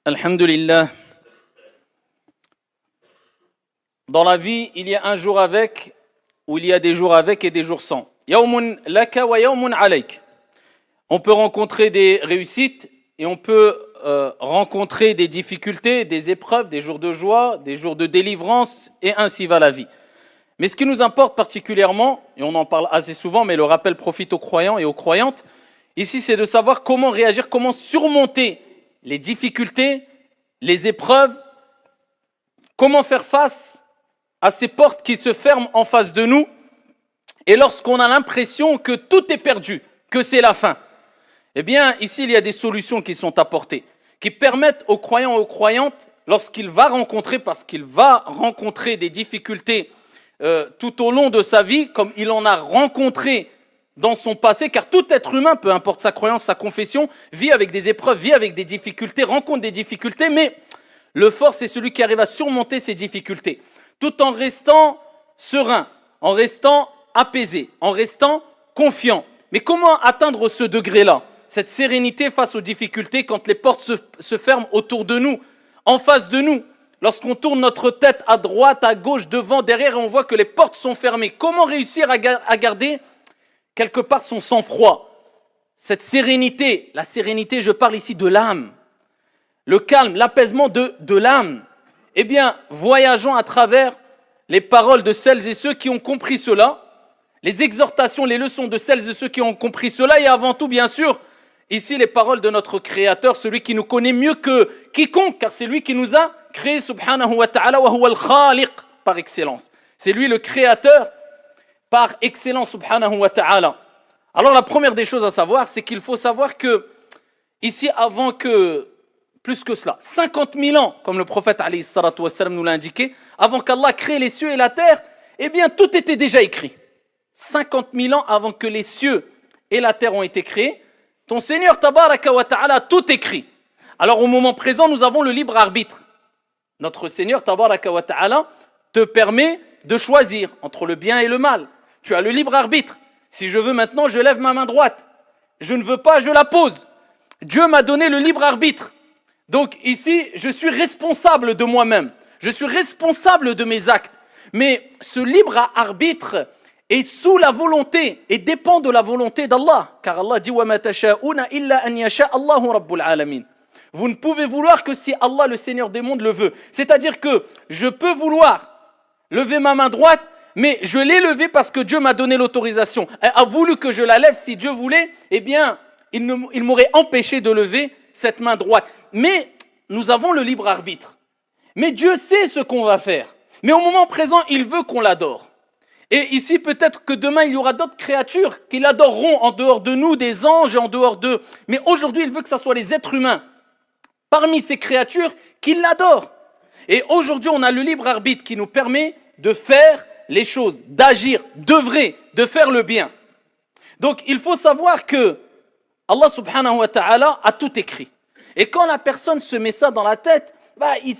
Alhamdulillah. Dans la vie, il y a un jour avec, ou il y a des jours avec et des jours sans. Yawmun laka wa yawmun alayk. On peut rencontrer des réussites et on peut rencontrer des difficultés, des épreuves, des jours de joie, des jours de délivrance, et ainsi va la vie. Mais ce qui nous importe particulièrement, et on en parle assez souvent, mais le rappel profite aux croyants et aux croyantes, ici c'est de savoir comment réagir, comment surmonter les difficultés, les épreuves, comment faire face à ces portes qui se ferment en face de nous, et lorsqu'on a l'impression que tout est perdu, que c'est la fin. Eh bien, ici, il y a des solutions qui sont apportées, qui permettent aux croyants et aux croyantes, lorsqu'il va rencontrer, parce qu'il va rencontrer des difficultés tout au long de sa vie, comme il en a rencontré dans son passé, car tout être humain, peu importe sa croyance, sa confession, vit avec des épreuves, vit avec des difficultés, rencontre des difficultés, mais le fort, c'est celui qui arrive à surmonter ces difficultés, tout en restant serein, en restant apaisé, en restant confiant. Mais comment atteindre ce degré-là, cette sérénité face aux difficultés quand les portes se ferment autour de nous, en face de nous, lorsqu'on tourne notre tête à droite, à gauche, devant, derrière, et on voit que les portes sont fermées. Comment réussir à garder quelque part son sang-froid, cette sérénité? La sérénité, je parle ici de l'âme, le calme, l'apaisement de l'âme. Eh bien, voyageons à travers les paroles de celles et ceux qui ont compris cela, les exhortations, les leçons de celles et ceux qui ont compris cela, et avant tout, bien sûr, ici les paroles de notre Créateur, celui qui nous connaît mieux que quiconque, car c'est lui qui nous a créé, subhanahu wa ta'ala, wa huwa al-khaliq, par excellence. C'est lui le Créateur par excellence, subhanahu wa ta'ala. Alors la première des choses à savoir, c'est qu'il faut savoir que, ici, avant que, plus que cela, 50 000 ans, comme le prophète alayhi salatu wassalam nous l'a indiqué, avant qu'Allah crée les cieux et la terre, eh bien tout était déjà écrit. 50 000 ans avant que les cieux et la terre ont été créés, ton Seigneur tabaraka wa ta'ala a tout écrit. Alors au moment présent, nous avons le libre arbitre. Notre Seigneur tabaraka wa ta'ala te permet de choisir entre le bien et le mal. Tu as le libre arbitre. Si je veux maintenant, je lève ma main droite. Je ne veux pas, je la pose. Dieu m'a donné le libre arbitre. Donc ici, je suis responsable de moi-même. Je suis responsable de mes actes. Mais ce libre arbitre est sous la volonté et dépend de la volonté d'Allah. Car Allah dit « وَمَا تَشَاءُونَ إِلَّا أَنْ يَشَاءَ اللَّهُ رَبُّ الْعَالَمِينَ » Vous ne pouvez vouloir que si Allah, le Seigneur des mondes, le veut. C'est-à-dire que je peux vouloir lever ma main droite, mais je l'ai levée parce que Dieu m'a donné l'autorisation. Il a voulu que je la lève. Si Dieu voulait, eh bien, il m'aurait empêché de lever cette main droite. Mais nous avons le libre arbitre. Mais Dieu sait ce qu'on va faire. Mais au moment présent, il veut qu'on l'adore. Et ici, peut-être que demain, il y aura d'autres créatures qui l'adoreront en dehors de nous, des anges et en dehors d'eux. Mais aujourd'hui, il veut que ce soit les êtres humains, parmi ces créatures, qui l'adorent. Et aujourd'hui, on a le libre arbitre qui nous permet de faire les choses, d'agir, d'œuvrer, de faire le bien. Donc, il faut savoir que Allah subhanahu wa ta'ala a tout écrit. Et quand la personne se met ça dans la tête, il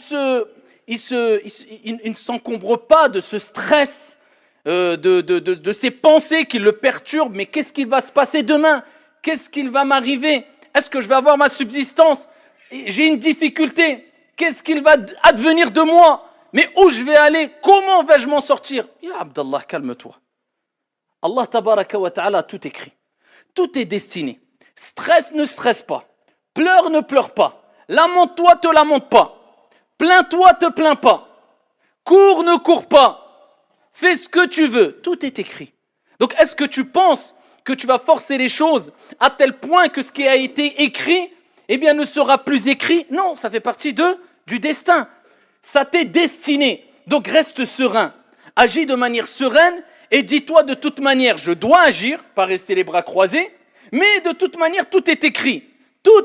ne s'encombre pas de ce stress, de ces pensées qui le perturbent. Mais qu'est-ce qui va se passer demain? Qu'est-ce qu'il va m'arriver? Est-ce que je vais avoir ma subsistance? J'ai une difficulté. Qu'est-ce qu'il va advenir de moi? Mais où je vais aller? Comment vais-je m'en sortir? Ya Abdallah, calme-toi. Allah tabaraka wa ta'ala a tout écrit. Tout est destiné. Stress, ne stresse pas. Pleure, ne pleure pas. Lamente-toi, te lamente pas. Plains-toi, te plains pas. Cours, ne cours pas. Fais ce que tu veux. Tout est écrit. Donc, est-ce que tu penses que tu vas forcer les choses à tel point que ce qui a été écrit, eh bien, ne sera plus écrit? Non, ça fait partie du destin. Ça t'est destiné. Donc, reste serein. Agis de manière sereine et dis-toi de toute manière, je dois agir, pas rester les bras croisés, mais de toute manière, tout est écrit.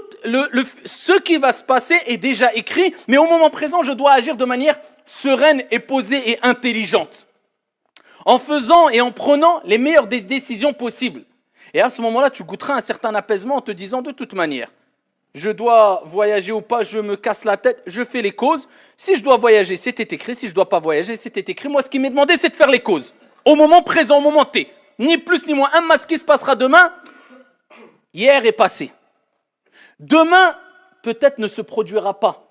Ce qui va se passer est déjà écrit, mais au moment présent, je dois agir de manière sereine et posée et intelligente, en faisant et en prenant les meilleures des décisions possibles. Et à ce moment-là, tu goûteras un certain apaisement en te disant de toute manière, je dois voyager ou pas, je me casse la tête, je fais les causes. Si je dois voyager, c'était écrit. Si je ne dois pas voyager, c'était écrit. Moi, ce qui m'est demandé, c'est de faire les causes. Au moment présent, au moment T. Ni plus ni moins. Ce qui se passera demain, hier est passé. Demain, peut-être ne se produira pas.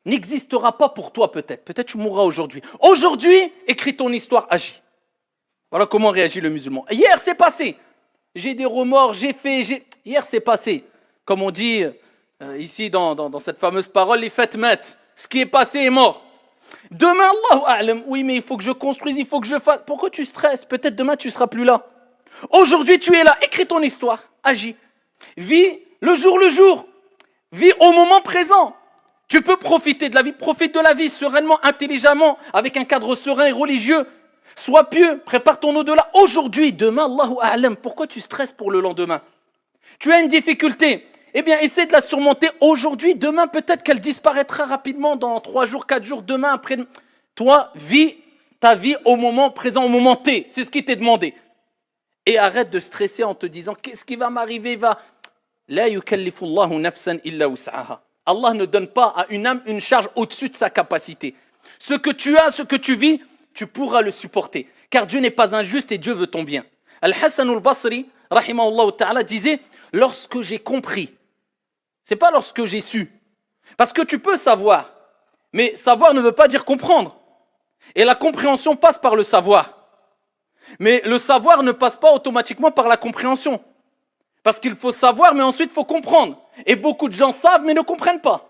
n'existera pas pour toi peut-être. Peut-être tu mourras aujourd'hui. Aujourd'hui, écris ton histoire, agis. Voilà comment réagit le musulman. Hier, c'est passé. J'ai des remords, Hier, c'est passé. Comme on dit ici dans cette fameuse parole, les fêtes mettent. Ce qui est passé est mort. Demain, Allahu a'lam, oui, mais il faut que je construise, il faut que je fasse. Pourquoi tu stresses? Peut-être demain, tu ne seras plus là. Aujourd'hui, tu es là. Écris ton histoire, agis. Vis le jour. Vis au moment présent. Tu peux profiter de la vie. Profite de la vie sereinement, intelligemment, avec un cadre serein et religieux. Sois pieux, prépare ton au-delà. Aujourd'hui, demain, Allahu a'lam. Pourquoi tu stresses pour le lendemain? Tu as une difficulté. Eh bien, essaie de la surmonter aujourd'hui. Demain, peut-être qu'elle disparaîtra rapidement dans 3 jours, 4 jours, demain, après. Toi, vis ta vie au moment présent, au moment T. C'est ce qui t'est demandé. Et arrête de stresser en te disant, qu'est-ce qui va m'arriver? La yukallifu Allahu nafsan illa wus'aha. Allah ne donne pas à une âme une charge au-dessus de sa capacité. Ce que tu as, ce que tu vis, tu pourras le supporter. Car Dieu n'est pas injuste et Dieu veut ton bien. Al-Hassan al-Basri, rahimahullah ta'ala, disait, lorsque j'ai compris, c'est pas lorsque j'ai su. Parce que tu peux savoir, mais savoir ne veut pas dire comprendre. Et la compréhension passe par le savoir. Mais le savoir ne passe pas automatiquement par la compréhension. Parce qu'il faut savoir, mais ensuite il faut comprendre. Et beaucoup de gens savent, mais ne comprennent pas.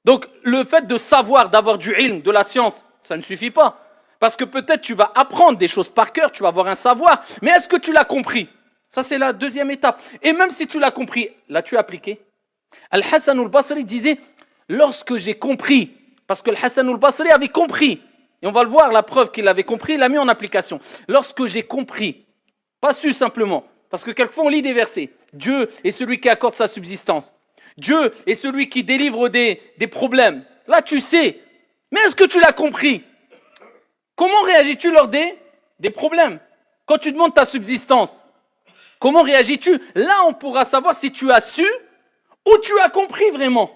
Donc le fait de savoir, d'avoir du ilm, de la science, ça ne suffit pas. Parce que peut-être tu vas apprendre des choses par cœur, tu vas avoir un savoir, mais est-ce que tu l'as compris? Ça c'est la deuxième étape. Et même si tu l'as compris, l'as-tu appliqué? Al-Hassan al-Basri disait, lorsque j'ai compris, parce que Al-Hassan al-Basri avait compris, et on va le voir, la preuve qu'il avait compris, il l'a mis en application. Lorsque j'ai compris, pas su simplement, parce que quelquefois on lit des versets, Dieu est celui qui accorde sa subsistance, Dieu est celui qui délivre des problèmes. Là tu sais, mais est-ce que tu l'as compris? Comment réagis-tu lors des problèmes? Quand tu demandes ta subsistance, comment réagis-tu? Là on pourra savoir si tu as su ou tu as compris vraiment.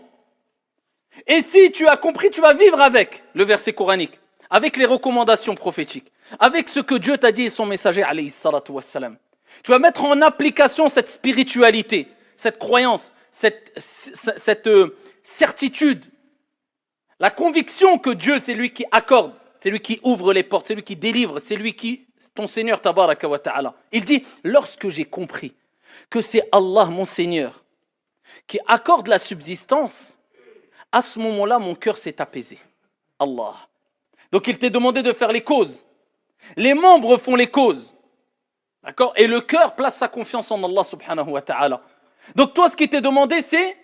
Et si tu as compris, tu vas vivre avec le verset coranique, avec les recommandations prophétiques, avec ce que Dieu t'a dit et son messager, alayhi salatu wassalam. Tu vas mettre en application cette spiritualité, cette croyance, cette certitude, la conviction que Dieu, c'est lui qui accorde, c'est lui qui ouvre les portes, c'est lui qui délivre, c'est lui qui, ton Seigneur, tabaraka wa ta'ala. Il dit, lorsque j'ai compris que c'est Allah, mon Seigneur, qui accorde la subsistance, à ce moment-là, mon cœur s'est apaisé. Allah. Donc il t'est demandé de faire les causes. Les membres font les causes. D'accord? Et le cœur place sa confiance en Allah subhanahu wa ta'ala. Donc toi, ce qui t'est demandé, c'est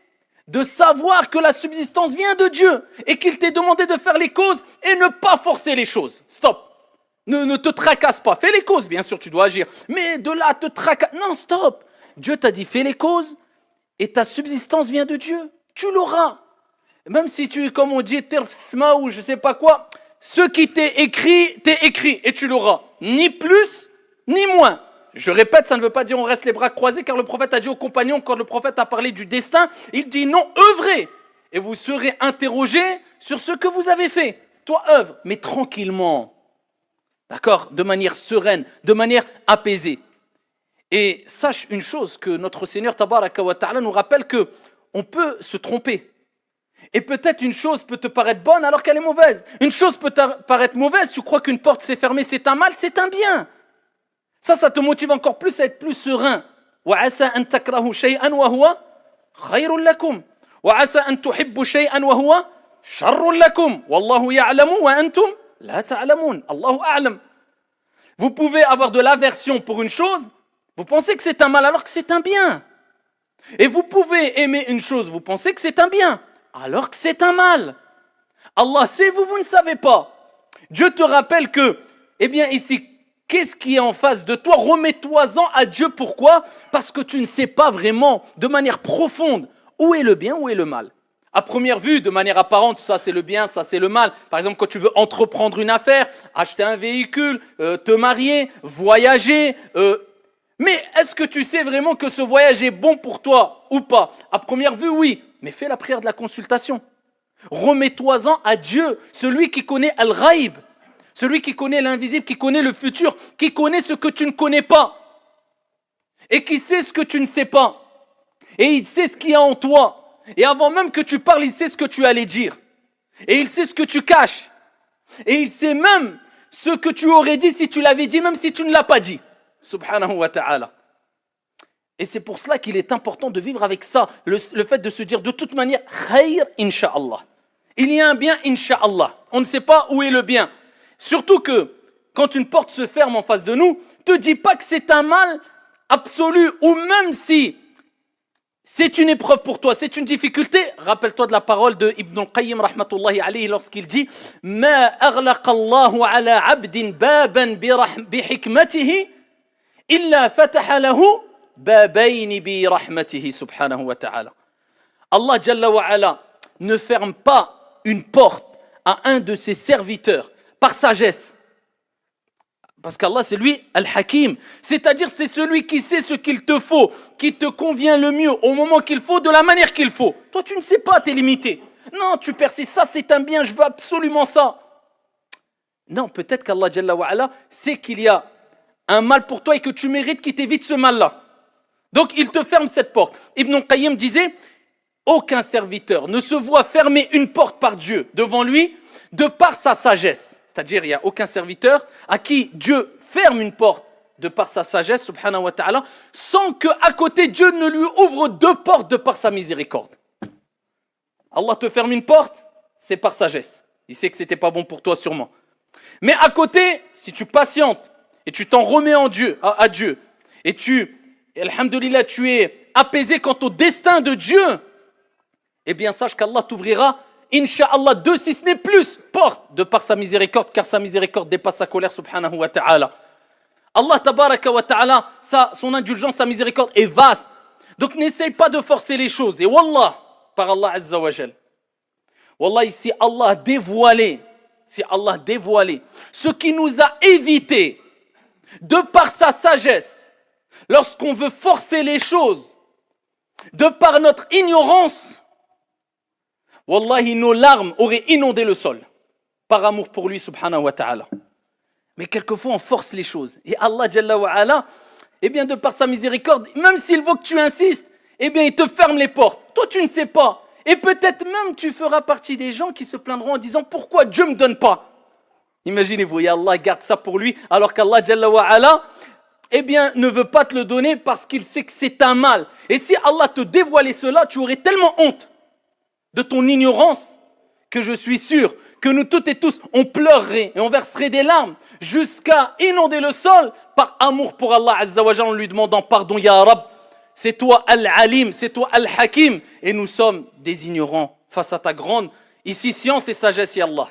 de savoir que la subsistance vient de Dieu et qu'il t'est demandé de faire les causes et ne pas forcer les choses. Stop. Ne te tracasse pas. Fais les causes, bien sûr, tu dois agir. Mais de là, te tracasse. Non, stop. Dieu t'a dit, fais les causes et ta subsistance vient de Dieu. Tu l'auras. Même si tu es, comme on dit, terfsma ou je sais pas quoi, ce qui t'est écrit et tu l'auras. Ni plus, ni moins. Je répète, ça ne veut pas dire on reste les bras croisés, car le prophète a dit aux compagnons, quand le prophète a parlé du destin, il dit non, œuvrez, et vous serez interrogés sur ce que vous avez fait. Toi, œuvre, mais tranquillement. D'accord? De manière sereine, de manière apaisée. Et sache une chose, que notre Seigneur tabaraka wa ta'ala nous rappelle que on peut se tromper. Et peut-être une chose peut te paraître bonne alors qu'elle est mauvaise. Une chose peut te paraître mauvaise, tu crois qu'une porte s'est fermée, c'est un mal, c'est un bien. Ça te motive encore plus à être plus serein. وَعَسَىٰ أَن تَكْرَهُ شَيْئًا وَهُوَ خَيْرٌ لَكُمْ وَعَسَىٰ أَن تُحِبُّ شَيْئًا وَهُوَ شَرٌ لَكُمْ وَاللَّهُ يَعْلَمُ وَأَنْتُمْ لَا تَعْلَمُونَ Allahu a'lam. Vous pouvez avoir de l'aversion pour une chose, vous pensez que c'est un mal alors que c'est un bien. Et vous pouvez aimer une chose, vous pensez que c'est un bien alors que c'est un mal. Allah sait, vous ne savez pas. Dieu te rappelle que, eh bien ici, qu'est-ce qui est en face de toi? Remets-toi-en à Dieu. Pourquoi? Parce que tu ne sais pas vraiment, de manière profonde, où est le bien, où est le mal. À première vue, de manière apparente, ça c'est le bien, ça c'est le mal. Par exemple, quand tu veux entreprendre une affaire, acheter un véhicule, te marier, voyager. Mais est-ce que tu sais vraiment que ce voyage est bon pour toi ou pas? À première vue, oui. Mais fais la prière de la consultation. Remets-toi-en à Dieu, celui qui connaît Al-Ghaib. Celui qui connaît l'invisible, qui connaît le futur, qui connaît ce que tu ne connais pas. Et qui sait ce que tu ne sais pas. Et il sait ce qu'il y a en toi. Et avant même que tu parles, il sait ce que tu allais dire. Et il sait ce que tu caches. Et il sait même ce que tu aurais dit si tu l'avais dit, même si tu ne l'as pas dit. Subhanahu wa ta'ala. Et c'est pour cela qu'il est important de vivre avec ça. Le fait de se dire de toute manière, khayr, insha'Allah. Il y a un bien, insha'Allah. On ne sait pas où est le bien. Surtout que, quand une porte se ferme en face de nous, ne te dis pas que c'est un mal absolu, ou même si c'est une épreuve pour toi, c'est une difficulté. Rappelle-toi de la parole de Ibn al-Qayyim rahmatullahi alayhi lorsqu'il dit Ma aghlaqa Allahu ala abdin baban bi hikmatihi illa fataha lahu babayni bi rahmatihi subhanahu wa ta'ala. Allah Jalla wa ala ne ferme pas une porte à un de ses serviteurs par sagesse. Parce qu'Allah, c'est lui, Al-Hakim. C'est-à-dire, c'est celui qui sait ce qu'il te faut, qui te convient le mieux, au moment qu'il faut, de la manière qu'il faut. Toi, tu ne sais pas, tu es limité. Non, tu persistes, ça c'est un bien, je veux absolument ça. Non, peut-être qu'Allah Jalla wa ala sait qu'il y a un mal pour toi et que tu mérites qu'il t'évite ce mal-là. Donc, il te ferme cette porte. Ibn al-Qayyim disait, aucun serviteur ne se voit fermer une porte par Dieu devant lui de par sa sagesse. C'est-à-dire, il n'y a aucun serviteur à qui Dieu ferme une porte de par sa sagesse, subhanahu wa ta'ala, sans qu'à côté Dieu ne lui ouvre deux portes de par sa miséricorde. Allah te ferme une porte, c'est par sagesse. Il sait que ce n'était pas bon pour toi sûrement. Mais à côté, si tu patientes et tu t'en remets en Dieu, à Dieu, et alhamdoulilah, tu es apaisé quant au destin de Dieu, eh bien sache qu'Allah t'ouvrira Inch'Allah, deux si ce n'est plus, porte de par sa miséricorde, car sa miséricorde dépasse sa colère, subhanahu wa ta'ala. Allah tabaraka wa ta'ala, son indulgence, sa miséricorde est vaste. Donc n'essaye pas de forcer les choses. Et wallah, par Allah azza wa jal. Wallah, si Allah a dévoilé ce qui nous a évité de par sa sagesse, lorsqu'on veut forcer les choses, de par notre ignorance, wallahi, nos larmes auraient inondé le sol, par amour pour lui, subhanahu wa ta'ala. Mais quelquefois, on force les choses. Et Allah, Jalla wa ala, eh bien, de par sa miséricorde, même s'il veut que tu insistes, eh bien, il te ferme les portes. Toi, tu ne sais pas. Et peut-être même, tu feras partie des gens qui se plaindront en disant, pourquoi Dieu ne me donne pas? Imaginez-vous, et Allah garde ça pour lui, alors qu'Allah, Jalla wa ala, eh bien, ne veut pas te le donner parce qu'il sait que c'est un mal. Et si Allah te dévoilait cela, tu aurais tellement honte de ton ignorance, que je suis sûr que nous toutes et tous, on pleurerait et on verserait des larmes jusqu'à inonder le sol par amour pour Allah Azza wa Jalla en lui demandant pardon, Ya Rab, c'est toi Al-Alim, c'est toi Al-Hakim, et nous sommes des ignorants face à ta grande, ici, science et sagesse, Ya Allah.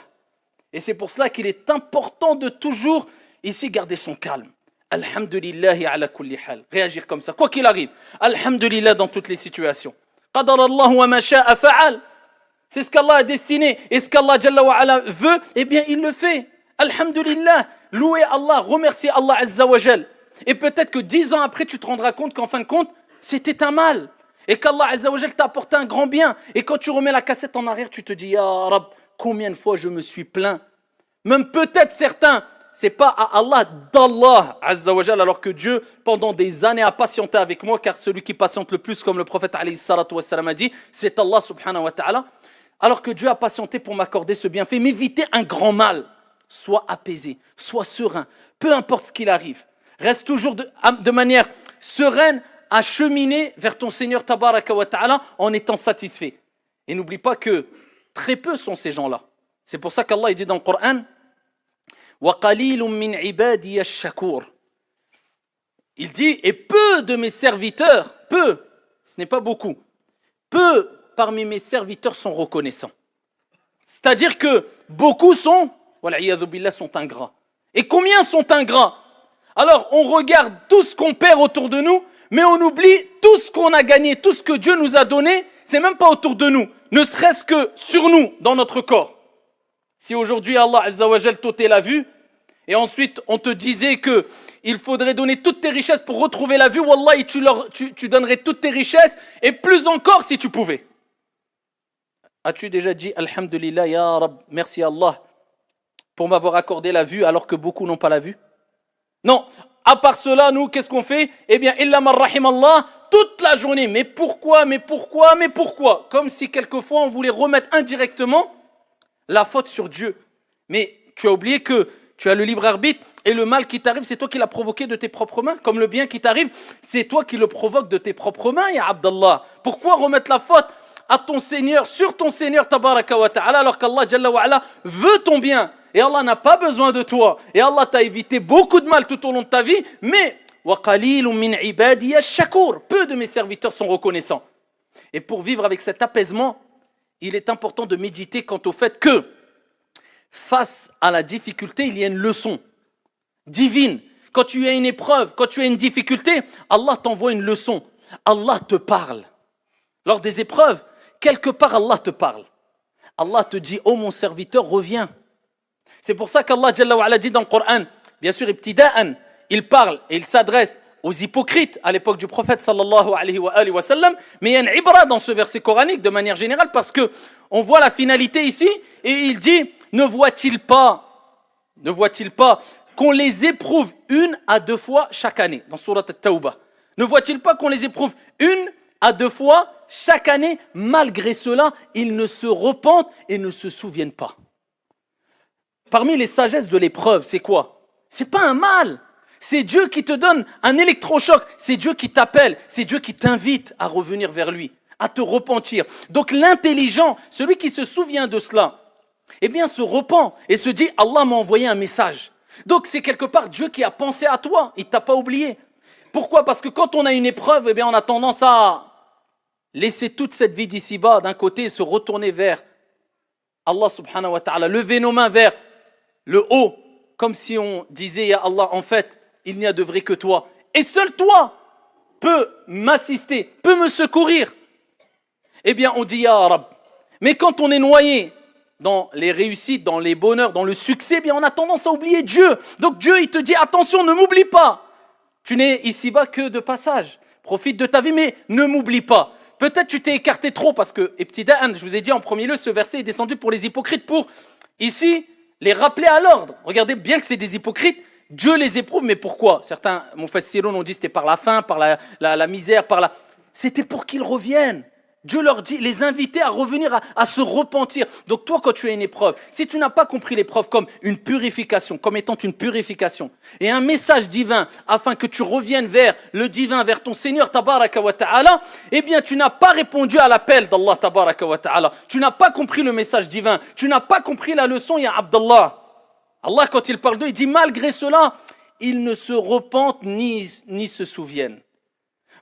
Et c'est pour cela qu'il est important de toujours, ici, garder son calme. Alhamdulillahi ala kulli hal. Réagir comme ça, quoi qu'il arrive. Alhamdulillah dans toutes les situations. Qadar Allah wa ma sha'a fa'al. C'est ce qu'Allah a destiné. Et ce qu'Allah Jalla wa ala veut, eh bien il le fait. Alhamdulillah. Louez Allah, remerciez Allah Azza wa Jal. Et peut-être que 10 ans après, tu te rendras compte qu'en fin de compte, c'était un mal. Et qu'Allah Azza wa Jal t'a apporté un grand bien. Et quand tu remets la cassette en arrière, tu te dis, Ya Rab, combien de fois je me suis plaint. Même peut-être certains, c'est pas à Allah, d'Allah Azza wa Jal, alors que Dieu, pendant des années, a patienté avec moi, car celui qui patiente le plus, comme le prophète alayhi salatu wa salam a dit, c'est Allah subhanahu wa ta'ala. Alors que Dieu a patienté pour m'accorder ce bienfait, m'éviter un grand mal. Sois apaisé, sois serein, peu importe ce qu'il arrive. Reste toujours de manière sereine à cheminer vers ton Seigneur tabaraka wa ta'ala en étant satisfait. Et n'oublie pas que très peu sont ces gens-là. C'est pour ça qu'Allah dit dans le Coran, وَقَلِيلٌ مِّنْ عِبَادِيَ الشَّكُورِ. Il dit, et peu de mes serviteurs, peu, ce n'est pas beaucoup, peu parmi mes serviteurs sont reconnaissants. C'est-à-dire que beaucoup sont ingrats. Et combien sont ingrats? Alors on regarde tout ce qu'on perd autour de nous, mais on oublie tout ce qu'on a gagné, tout ce que Dieu nous a donné, c'est même pas autour de nous, ne serait-ce que sur nous, dans notre corps. Si aujourd'hui Allah Azza wa Jal t'ôtait la vue, et ensuite on te disait que il faudrait donner toutes tes richesses pour retrouver la vue, wallahi tu donnerais toutes tes richesses, et plus encore si tu pouvais. As-tu déjà dit Alhamdulillah, Ya Rab, merci Allah pour m'avoir accordé la vue alors que beaucoup n'ont pas la vue? Non, à part cela, nous, qu'est-ce qu'on fait? Eh bien, illa man rahim Allah, toute la journée. Mais pourquoi? Comme si quelquefois on voulait remettre indirectement la faute sur Dieu. Mais tu as oublié que tu as le libre arbitre et le mal qui t'arrive, c'est toi qui l'as provoqué de tes propres mains. Comme le bien qui t'arrive, c'est toi qui le provoques de tes propres mains, ya Abdallah. Pourquoi remettre la faute à ton Seigneur, sur ton Seigneur, tabaraka wa ta'ala, alors qu'Allah Jalla wa ala veut ton bien. Et Allah n'a pas besoin de toi. Et Allah t'a évité beaucoup de mal tout au long de ta vie. Mais, وَقَلِيلٌ مِّنْ عِبَادِيَ الشَّكُورِ, peu de mes serviteurs sont reconnaissants. Et pour vivre avec cet apaisement, il est important de méditer quant au fait que, face à la difficulté, il y a une leçon divine. Quand tu as une épreuve, quand tu as une difficulté, Allah t'envoie une leçon. Allah te parle. Lors des épreuves, quelque part Allah te parle. Allah te dit, oh mon serviteur, reviens. C'est pour ça qu'Allah Jalla wa ala dit dans le Coran, bien sûr, ibtida'an, il parle et il s'adresse aux hypocrites à l'époque du prophète sallallahu alayhi wa sallam, mais il y a une ibra dans ce verset coranique de manière générale parce que on voit la finalité ici et il dit, ne voit-il pas qu'on les éprouve 1 à 2 fois chaque année dans Surat At-Tawbah. Ne voit-il pas qu'on les éprouve 1 à 2 fois chaque année, malgré cela, ils ne se repentent et ne se souviennent pas. Parmi les sagesses de l'épreuve, c'est quoi? C'est pas un mal. C'est Dieu qui te donne un électrochoc. C'est Dieu qui t'appelle. C'est Dieu qui t'invite à revenir vers lui, à te repentir. Donc l'intelligent, celui qui se souvient de cela, eh bien se repent et se dit, Allah m'a envoyé un message. Donc c'est quelque part Dieu qui a pensé à toi. Il ne t'a pas oublié. Pourquoi? Parce que quand on a une épreuve, eh bien on a tendance à laisser toute cette vie d'ici-bas d'un côté et se retourner vers Allah subhanahu wa ta'ala, lever nos mains vers le haut, comme si on disait, ya Allah, en fait, il n'y a de vrai que toi. Et seul toi peut m'assister, peut me secourir. Eh bien, on dit, ya Rab. Mais quand on est noyé dans les réussites, dans les bonheurs, dans le succès, eh bien, on a tendance à oublier Dieu. Donc Dieu, il te dit, attention, ne m'oublie pas. Tu n'es ici-bas que de passage. Profite de ta vie, mais ne m'oublie pas. Peut-être tu t'es écarté trop parce que, ibtida'an, je vous ai dit en premier lieu, ce verset est descendu pour les hypocrites, pour ici les rappeler à l'ordre. Regardez bien que c'est des hypocrites, Dieu les éprouve, mais pourquoi? Certains mufassirun ont dit c'était par la faim, par la misère, c'était pour qu'ils reviennent. Dieu leur dit, les inviter à revenir, à se repentir. Donc toi, quand tu as une épreuve, si tu n'as pas compris l'épreuve comme une purification, comme étant une purification, et un message divin, afin que tu reviennes vers le divin, vers ton Seigneur, tabaraka wa ta'ala, eh bien tu n'as pas répondu à l'appel d'Allah, tabaraka wa ta'ala. Tu n'as pas compris le message divin, tu n'as pas compris la leçon, ya Abdallah. Allah, quand il parle d'eux, il dit, malgré cela, ils ne se repentent ni se souviennent.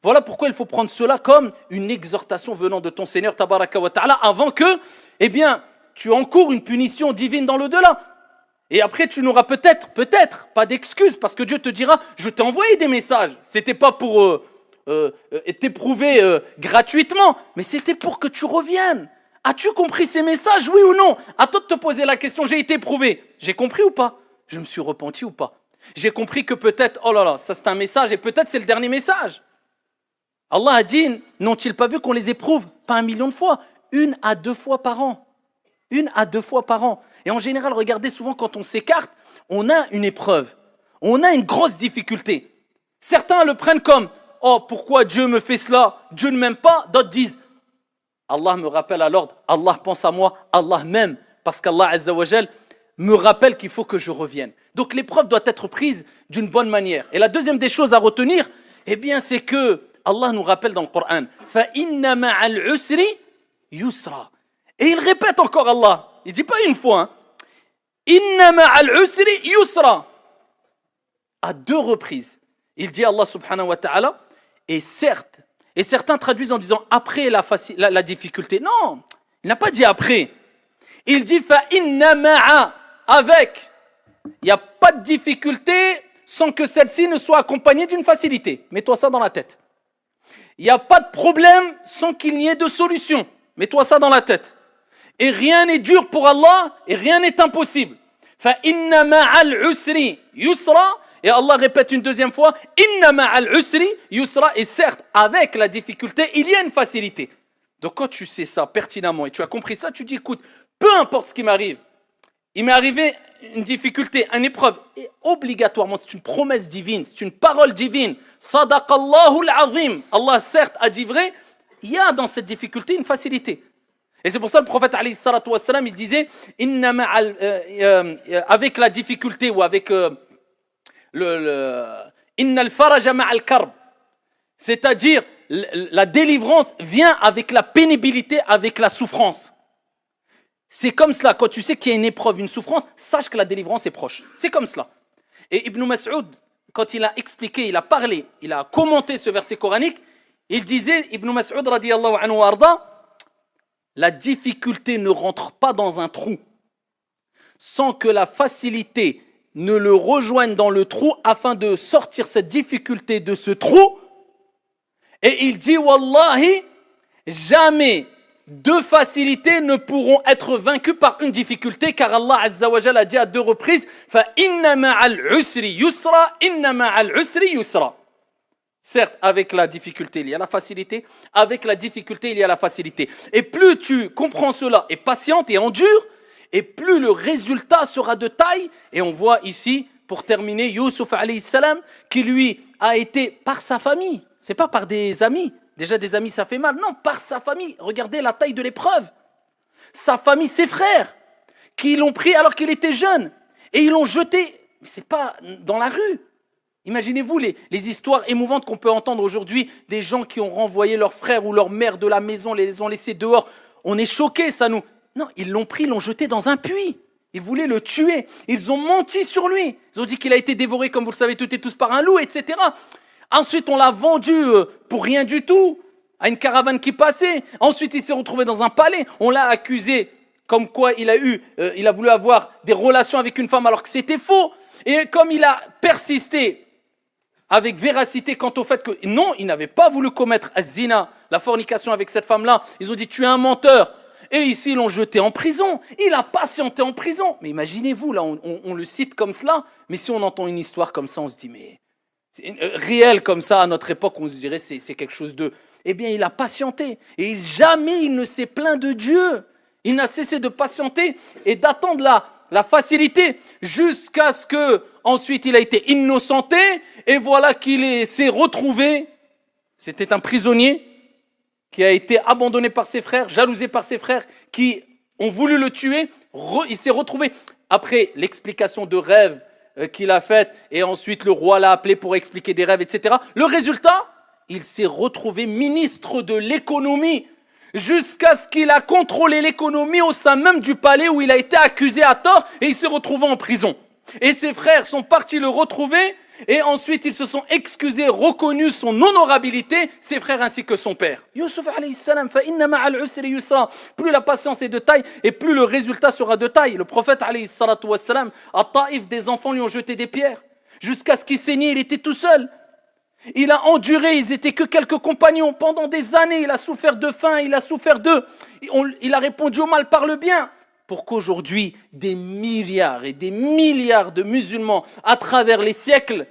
Voilà pourquoi il faut prendre cela comme une exhortation venant de ton Seigneur tabaraka wa ta'ala avant que, eh bien, tu encours une punition divine dans l'au-delà. Et après, tu n'auras peut-être pas d'excuses parce que Dieu te dira, je t'ai envoyé des messages. C'était pas pour t'éprouver gratuitement, mais c'était pour que tu reviennes. As-tu compris ces messages, oui ou non? À toi de te poser la question, j'ai été éprouvé. J'ai compris ou pas? Je me suis repenti ou pas? J'ai compris que peut-être, oh là là, ça c'est un message et peut-être c'est le dernier message. Allah a dit, n'ont-ils pas vu qu'on les éprouve? Pas 1 million de fois, 1 à 2 fois par an. 1 à 2 fois par an. Et en général, regardez souvent quand on s'écarte, on a une épreuve. On a une grosse difficulté. Certains le prennent comme, oh pourquoi Dieu me fait cela? Dieu ne m'aime pas. D'autres disent, Allah me rappelle à l'ordre, Allah pense à moi, Allah m'aime. Parce qu'Allah Azza wa Jal me rappelle qu'il faut que je revienne. Donc l'épreuve doit être prise d'une bonne manière. Et la deuxième des choses à retenir, eh bien c'est que Allah nous rappelle dans le Coran, فَإِنَّ مَعَ الْعُسْرِ يُسْرًا. Et il répète encore Allah. Il ne dit pas une fois. Hein. إِنَّ مَعَ الْعُسْرِ يُسْرًا. À 2 reprises. Il dit Allah subhanahu wa ta'ala, et certes, et certains traduisent en disant après la difficulté. Non, il n'a pas dit après. Il dit فَإِنَّ مَعَ, avec. Il n'y a pas de difficulté sans que celle-ci ne soit accompagnée d'une facilité. Mets-toi ça dans la tête. Il n'y a pas de problème sans qu'il n'y ait de solution. Mets-toi ça dans la tête. Et rien n'est dur pour Allah et rien n'est impossible. فَإِنَّ مَعَ الْعُسْرِ يُسْرًا. Et Allah répète une deuxième fois, Inna ma'al usri yusra. Et certes, avec la difficulté, il y a une facilité. Donc quand tu sais ça pertinemment et tu as compris ça, tu dis, écoute, peu importe ce qui m'arrive, il m'est arrivé une difficulté, une épreuve, et obligatoirement, c'est une promesse divine, c'est une parole divine. Sadaqallahu al-azim. Allah certes a dit vrai, il y a dans cette difficulté une facilité. Et c'est pour ça que le prophète alayhi salatu wassalam, il disait avec la difficulté ou avec inna al-faraja ma'al karb, c'est-à-dire la délivrance vient avec la pénibilité, avec la souffrance. C'est comme cela, quand tu sais qu'il y a une épreuve, une souffrance, sache que la délivrance est proche. C'est comme cela. Et Ibn Mas'ud, quand il a expliqué, il a parlé, il a commenté ce verset coranique, il disait, Ibn Mas'ud radiyallahu anhu arda, la difficulté ne rentre pas dans un trou sans que la facilité ne le rejoigne dans le trou afin de sortir cette difficulté de ce trou. Et il dit, Wallahi, jamais deux facilités ne pourront être vaincues par une difficulté, car Allah Azza wa Jalla a dit à 2 reprises, Fa inna ma'al usri yusra, inna ma'al usri yusra. Certes, avec la difficulté, il y a la facilité. Avec la difficulté, il y a la facilité. Et plus tu comprends cela et patiente et endure, et plus le résultat sera de taille. Et on voit ici, pour terminer, Youssouf alayhi salam, qui lui a été par sa famille. C'est pas par des amis. Déjà des amis, ça fait mal. Non, par sa famille. Regardez la taille de l'épreuve. Sa famille, ses frères, qui l'ont pris alors qu'il était jeune. Et ils l'ont jeté. Mais c'est pas dans la rue. Imaginez-vous les histoires émouvantes qu'on peut entendre aujourd'hui, des gens qui ont renvoyé leur frère ou leur mère de la maison, les ont laissés dehors. On est choqués, ça nous... Non, ils l'ont pris, l'ont jeté dans un puits. Ils voulaient le tuer. Ils ont menti sur lui. Ils ont dit qu'il a été dévoré, comme vous le savez toutes et tous, par un loup, etc. Ensuite, on l'a vendu pour rien du tout à une caravane qui passait. Ensuite, il s'est retrouvé dans un palais. On l'a accusé comme quoi il a voulu avoir des relations avec une femme alors que c'était faux. Et comme il a persisté avec véracité quant au fait que non, il n'avait pas voulu commettre az-zina, la fornication avec cette femme-là. Ils ont dit, tu es un menteur. Et ici, ils l'ont jeté en prison. Il a patienté en prison. Mais imaginez-vous, là, on le cite comme cela. Mais si on entend une histoire comme ça, on se dit, mais réel comme ça, à notre époque, on se dirait, c'est quelque chose de... Eh bien, il a patienté. Et jamais il ne s'est plaint de Dieu. Il n'a cessé de patienter et d'attendre la facilité jusqu'à ce que ensuite il a été innocenté et voilà qu'il s'est retrouvé. C'était un prisonnier qui a été abandonné par ses frères, jalousé par ses frères qui ont voulu le tuer. Il s'est retrouvé après l'explication de rêve qu'il a faite et ensuite le roi l'a appelé pour expliquer des rêves, etc. Le résultat, il s'est retrouvé ministre de l'économie jusqu'à ce qu'il a contrôlé l'économie au sein même du palais où il a été accusé à tort et il s'est retrouvé en prison. Et ses frères sont partis le retrouver et ensuite ils se sont excusés, reconnus son honorabilité, ses frères ainsi que son père. Youssouf alayhi salam, fa inna ma'al usri yusra. Plus la patience est de taille et plus le résultat sera de taille. Le prophète alayhi salatu wassalam, à Taïf, des enfants lui ont jeté des pierres jusqu'à ce qu'il saignait, il était tout seul. Il a enduré, ils étaient que quelques compagnons. Pendant des années, il a souffert de faim, il a souffert il a répondu au mal par le bien. Pour qu'aujourd'hui, des milliards et des milliards de musulmans à travers les siècles,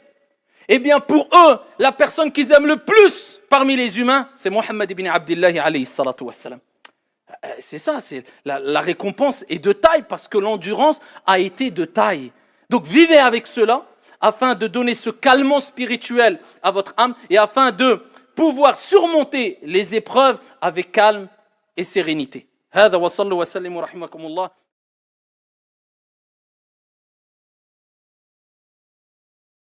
eh bien pour eux, la personne qu'ils aiment le plus parmi les humains, c'est Mohammed ibn Abdillah alayhi salatu wassalam. C'est ça, la récompense est de taille parce que l'endurance a été de taille. Donc vivez avec cela, afin de donner ce calmant spirituel à votre âme et afin de pouvoir surmonter les épreuves avec calme et sérénité. هذا وصلوا وسلموا رحمكم الله